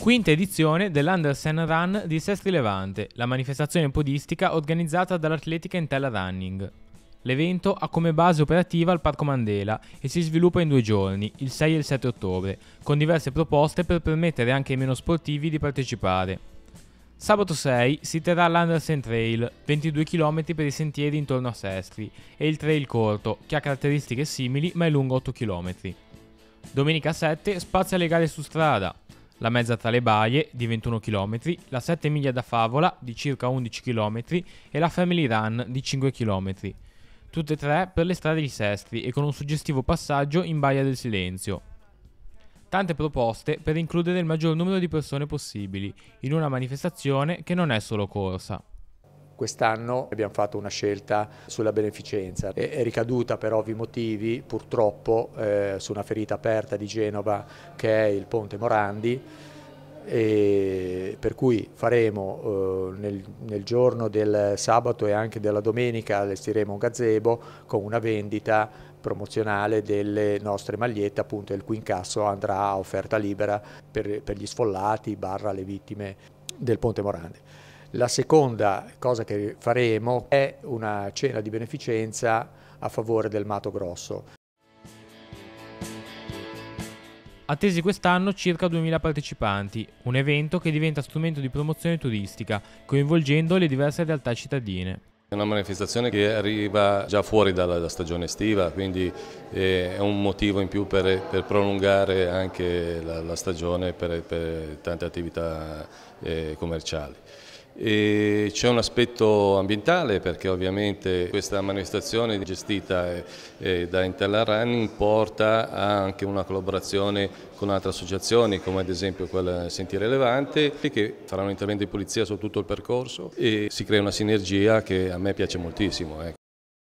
Quinta edizione dell'Andersen Run di Sestri Levante, la manifestazione podistica organizzata dall'Atletica Entella Running. L'evento ha come base operativa il Parco Mandela e si sviluppa in 2 giorni, il 6 e il 7 ottobre, con diverse proposte per permettere anche ai meno sportivi di partecipare. Sabato 6 si terrà l'Andersen Trail, 22 km per i sentieri intorno a Sestri, e il Trail corto, che ha caratteristiche simili ma è lungo 8 km. Domenica 7 spazio alle gare su strada, la mezza tra le baie di 21 km, la 7 miglia da Favola di circa 11 km e la Family Run di 5 km. Tutte e 3 per le strade di Sestri e con un suggestivo passaggio in Baia del Silenzio. Tante proposte per includere il maggior numero di persone possibili in una manifestazione che non è solo corsa. Quest'anno abbiamo fatto una scelta sulla beneficenza, è ricaduta per ovvi motivi purtroppo su una ferita aperta di Genova che è il Ponte Morandi, e per cui faremo nel giorno del sabato e anche della domenica allestiremo un gazebo con una vendita promozionale delle nostre magliette, appunto il cui incasso andrà a offerta libera per gli sfollati barra le vittime del Ponte Morandi. La seconda cosa che faremo è una cena di beneficenza a favore del Mato Grosso. Attesi quest'anno circa 2000 partecipanti, un evento che diventa strumento di promozione turistica, coinvolgendo le diverse realtà cittadine. È una manifestazione che arriva già fuori dalla stagione estiva, quindi è un motivo in più per prolungare anche la stagione per tante attività commerciali. C'è un aspetto ambientale perché ovviamente questa manifestazione gestita da Entella Running porta anche una collaborazione con altre associazioni come ad esempio quella Sentieri Levante che faranno interventi di polizia su tutto il percorso e si crea una sinergia che a me piace moltissimo.